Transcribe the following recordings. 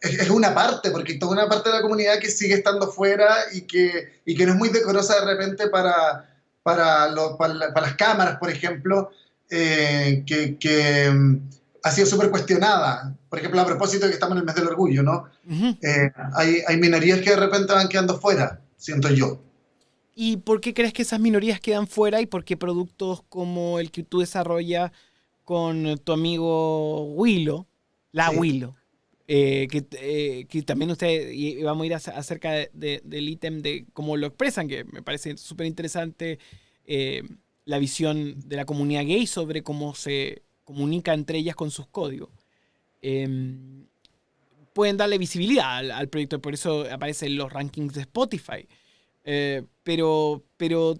es una parte, porque hay toda una parte de la comunidad que sigue estando fuera y que no es muy decorosa de repente para las cámaras, por ejemplo, que ha sido súper cuestionada. Por ejemplo, a propósito de que estamos en el mes del orgullo, ¿no? Ujú. Hay minorías que de repente van quedando fuera, siento yo. ¿Y por qué crees que esas minorías quedan fuera y por qué productos como el que tú desarrollas con tu amigo Willow, la Sí. Willow, que también usted, y vamos a ir acerca del ítem de cómo lo expresan, que me parece súper interesante eh, la visión de la comunidad gay sobre cómo se comunica entre ellas con sus códigos. Em, Pueden darle visibilidad al proyecto, por eso aparece en los rankings de Spotify. Pero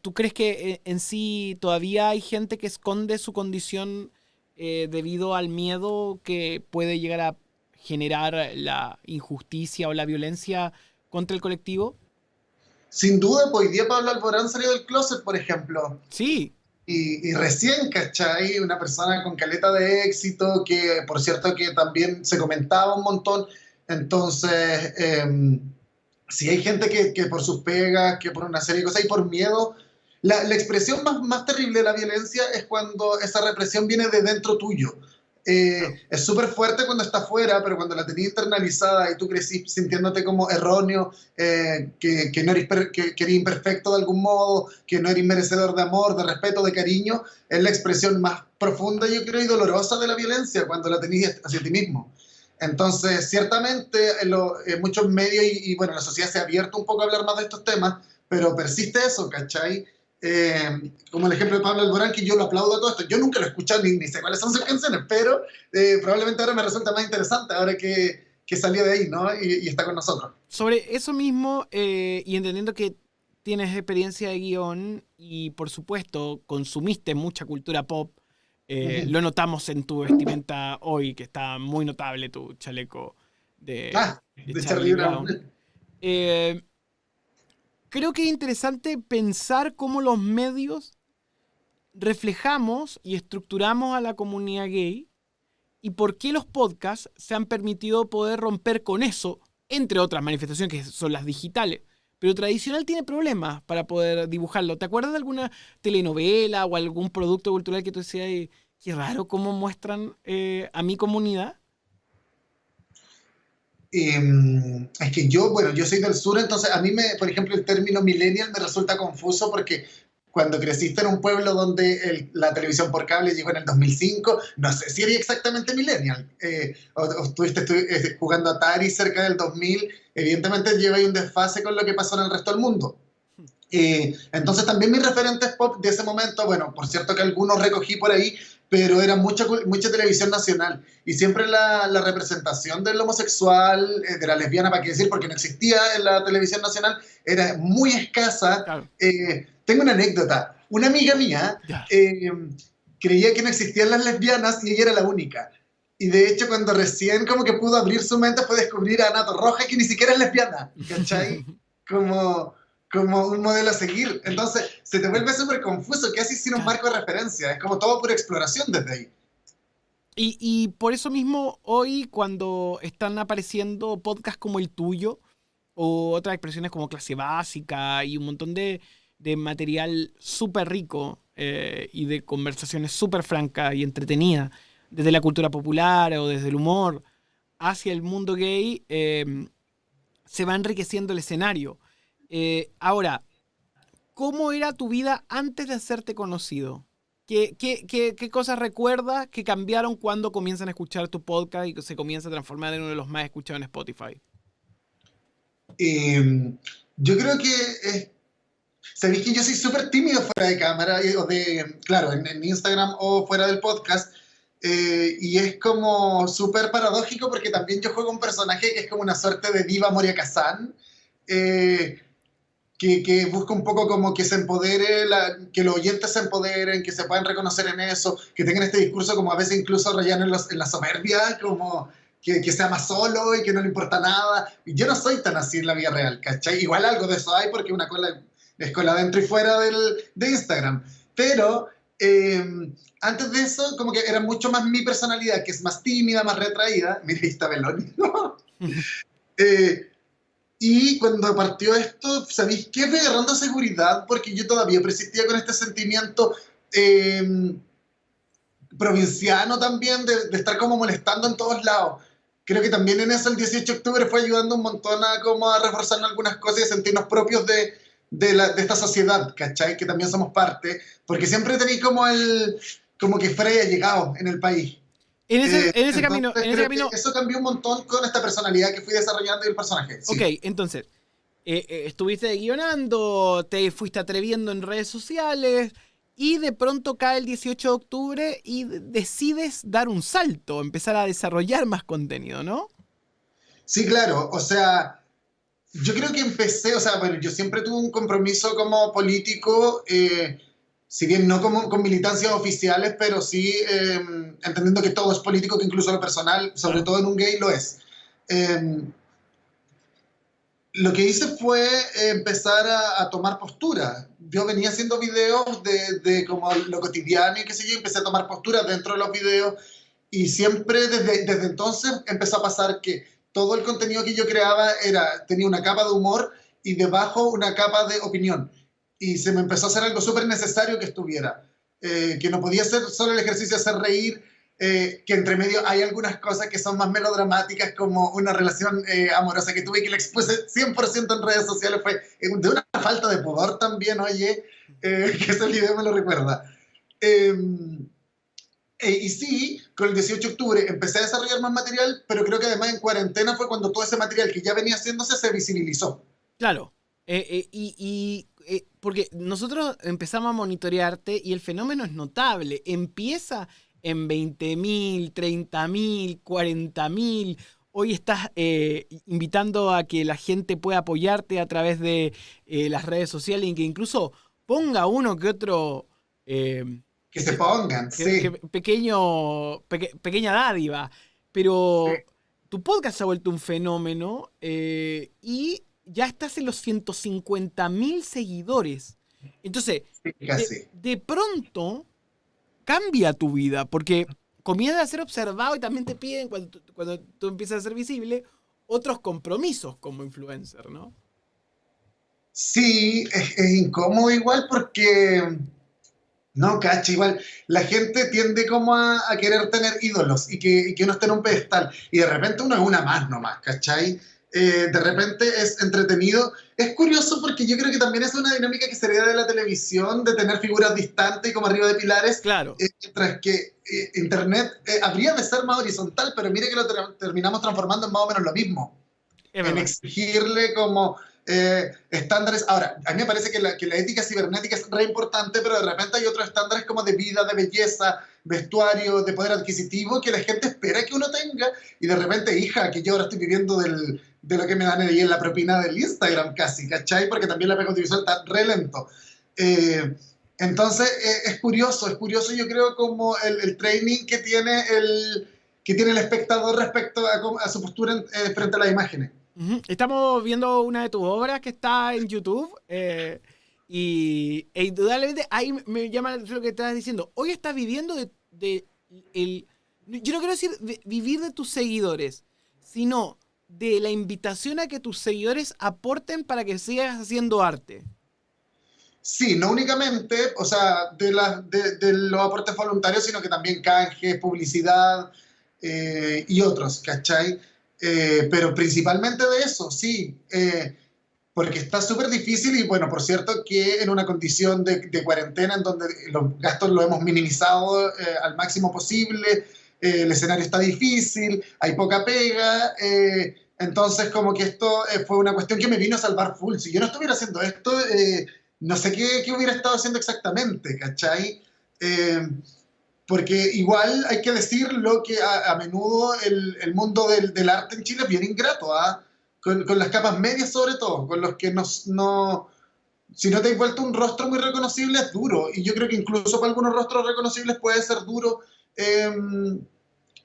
¿tú crees que en sí todavía hay gente que esconde su condición debido al miedo que puede llegar a generar la injusticia o la violencia contra el colectivo? Sin duda, pues, hoy día Pablo Alborán salió del closet, por ejemplo. Sí, Y recién, ¿cachai? Una persona con caleta de éxito, que por cierto que también se comentaba un montón. Entonces, si hay gente que por sus pegas, que por una serie de cosas y por miedo, la expresión más terrible de la violencia es cuando esa represión viene de dentro tuyo. claro. Es súper fuerte cuando está afuera, pero cuando la tenías internalizada y tú crecí sintiéndote como erróneo, que no eres, que eres imperfecto de algún modo, que no eres merecedor de amor, de respeto, de cariño, es la expresión más profunda, yo creo, y dolorosa de la violencia, cuando la tenías hacia ti mismo. Entonces, ciertamente, en muchos medios bueno, la sociedad se ha abierto un poco a hablar más de estos temas, pero persiste eso, ¿cachai? Como el ejemplo de Pablo Alborán, que yo lo aplaudo a todo esto. Yo nunca lo he escuchado ni sé cuáles son sus canciones, pero probablemente ahora me resulta más interesante, ahora que salió de ahí, ¿no? Y está con nosotros. Sobre eso mismo, y entendiendo que tienes experiencia de guión y por supuesto consumiste mucha cultura pop, Uh -huh. lo notamos en tu vestimenta hoy, que está muy notable tu chaleco de, Ah, de de Charlie Charlie Brown. Brown. Eh, Creo que es interesante pensar cómo los medios reflejamos y estructuramos a la comunidad gay y por qué los podcasts se han permitido poder romper con eso, entre otras manifestaciones que son las digitales. Pero tradicional tiene problemas para poder dibujarlo. ¿Te acuerdas de alguna telenovela o algún producto cultural que tú decías, qué raro cómo muestran a mi comunidad? Es que yo, bueno, yo soy del sur, entonces a mí, por ejemplo, el término millennial me resulta confuso porque cuando creciste en un pueblo donde la televisión por cable llegó en el 2005, no sé si eres exactamente millennial, o estuviste jugando Atari cerca del 2000, evidentemente lleva ahí un desfase con lo que pasó en el resto del mundo. Entonces también mis referentes pop de ese momento, bueno, por cierto que algunos recogí por ahí, pero era mucha televisión nacional. Y siempre la representación del homosexual, de la lesbiana, para qué decir, porque no existía en la televisión nacional, era muy escasa. Claro, Tengo una anécdota. Una amiga mía ya. creía que no existían las lesbianas y ella era la única. Y de hecho, cuando recién como que pudo abrir su mente, fue descubrir a Ana Torroja, que ni siquiera es lesbiana, ¿cachai? Como como un modelo a seguir. Entonces, se te vuelve súper confuso, casi sin un Claro. marco de referencia. Es como todo pura exploración desde ahí. Y por eso mismo hoy cuando están apareciendo podcasts como el tuyo o otras expresiones como clase básica y un montón de material súper rico y de conversaciones súper francas y entretenidas desde la cultura popular o desde el humor hacia el mundo gay, se va enriqueciendo el escenario. Ahora, ¿cómo era tu vida antes de hacerte conocido? ¿Qué cosas recuerdas que cambiaron cuando comienzan a escuchar tu podcast y que se comienza a transformar en uno de los más escuchados en Spotify? Yo creo que sabéis que yo soy súper tímido fuera de cámara, claro, en Instagram o fuera del podcast, y es como súper paradójico porque también yo juego un personaje que es como una suerte de diva Moria Kazan, eh, que busca un poco como que se empodere, que los oyentes se empoderen, que se puedan reconocer en eso, que tengan este discurso como a veces incluso rayano en la soberbia, como que sea más solo y que no le importa nada. Y yo no soy tan así en la vida real, ¿cachai? Igual algo de eso hay porque una cola, es cola dentro y fuera de Instagram. Pero Eh, Antes de eso, como que era mucho más mi personalidad, que es más tímida, más retraída. Mira, ahí está Beloni, ¿no? Eh, y cuando partió esto, ¿sabéis qué? Fue agarrando seguridad porque yo todavía persistía con este sentimiento provinciano también, de estar como molestando en todos lados. Creo que también en eso el 18 de octubre fue ayudando un montón a, como a reforzarnos algunas cosas y a sentirnos propios de esta sociedad, ¿cachai? Que también somos parte, porque siempre tenéis como como que Frey ha llegado en el país. En Entonces ese creo que camino, eso cambió un montón con esta personalidad que fui desarrollando y el personaje, ok, sí. entonces, estuviste guionando, te fuiste atreviendo en redes sociales y de pronto cae el 18 de octubre y decides dar un salto, empezar a desarrollar más contenido, ¿no? Sí, claro, o sea, yo creo que empecé, o sea, bueno, yo siempre tuve un compromiso como político, si bien no como, con militancias oficiales, pero sí entendiendo que todo es político, que incluso lo personal, sobre Claro. todo en un gay, lo es. Eh, lo que hice fue empezar a tomar postura. Yo venía haciendo videos de como lo cotidiano y qué sé yo, y empecé a tomar posturas dentro de los videos y siempre desde entonces empezó a pasar que todo el contenido que yo creaba tenía una capa de humor y debajo una capa de opinión. Y se me empezó a hacer algo súper necesario que estuviera. Que no podía ser solo el ejercicio de hacer reír, que entre medio hay algunas cosas que son más melodramáticas, como una relación amorosa que tuve y que la expuse 100% en redes sociales. Fue de una falta de pudor también, oye, que ese video me lo recuerda. Eh, y sí, con el 18 de octubre empecé a desarrollar más material, pero creo que además en cuarentena fue cuando todo ese material que ya venía haciéndose se visibilizó. Claro. Porque nosotros empezamos a monitorearte y el fenómeno es notable. Empieza en 20.000, 30.000, 40.000. Hoy estás invitando a que la gente pueda apoyarte a través de las redes sociales y que incluso ponga uno que otro eh, Que se pongan, sí. pequeña dádiva. Pero tu podcast se ha vuelto un fenómeno y ya estás en los 150.000 seguidores. Entonces, Sí, casi. de pronto cambia tu vida porque comienzas a ser observado y también te piden, cuando tú empiezas a ser visible, otros compromisos como influencer, ¿no? Sí, es incómodo igual porque, no, cacha, igual la gente tiende como a querer tener ídolos y que uno esté en un pedestal y de repente uno es una más nomás, ¿cachai? De repente es entretenido. Es curioso porque yo creo que también es una dinámica que se hereda de la televisión, de tener figuras distantes y como arriba de pilares, Claro, mientras que Internet habría de ser más horizontal, pero mire que lo terminamos transformando en más o menos lo mismo, es en verdad. exigirle como estándares. Ahora, a mí me parece que la ética cibernética es re importante, pero de repente hay otros estándares como de vida, de belleza, vestuario, de poder adquisitivo que la gente espera que uno tenga y de repente, hija, que yo ahora estoy viviendo de lo que me dan ahí en la propina del Instagram casi, ¿cachai? Porque también la pega audiovisual está re lento. Eh, entonces, es curioso yo creo como el training que tiene el espectador respecto a su postura frente a las imágenes. Ujú. Estamos viendo una de tus obras que está en YouTube e indudablemente ahí me llama la atención lo que estás diciendo. Hoy estás viviendo yo no quiero decir vivir de tus seguidores, sino de la invitación a que tus seguidores aporten para que sigas haciendo arte. Sí, no únicamente, o sea, de los aportes voluntarios, sino que también canjes, publicidad y otros, ¿cachai? Pero principalmente de eso, sí, porque está súper difícil y bueno, por cierto que en una condición de cuarentena en donde los gastos los hemos minimizado al máximo posible, el escenario está difícil, hay poca pega, entonces como que esto fue una cuestión que me vino a salvar full. Si yo no estuviera haciendo esto, no sé qué hubiera estado haciendo exactamente, ¿cachai? Eh, Porque igual hay que decirlo que a menudo el mundo del arte en Chile es bien ingrato, ¿ah? Con las capas medias sobre todo, con los que no, si no te has vuelto un rostro muy reconocible es duro, y yo creo que incluso para algunos rostros reconocibles puede ser duro eh,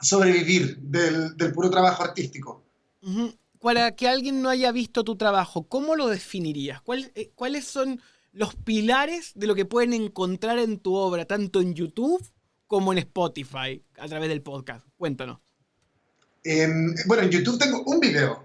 sobrevivir del puro trabajo artístico. Ujú. Para que alguien no haya visto tu trabajo, ¿cómo lo definirías? ¿Cuáles son? los pilares de lo que pueden encontrar en tu obra, tanto en YouTube como en Spotify, a través del podcast. Cuéntanos. Bueno, en YouTube tengo un video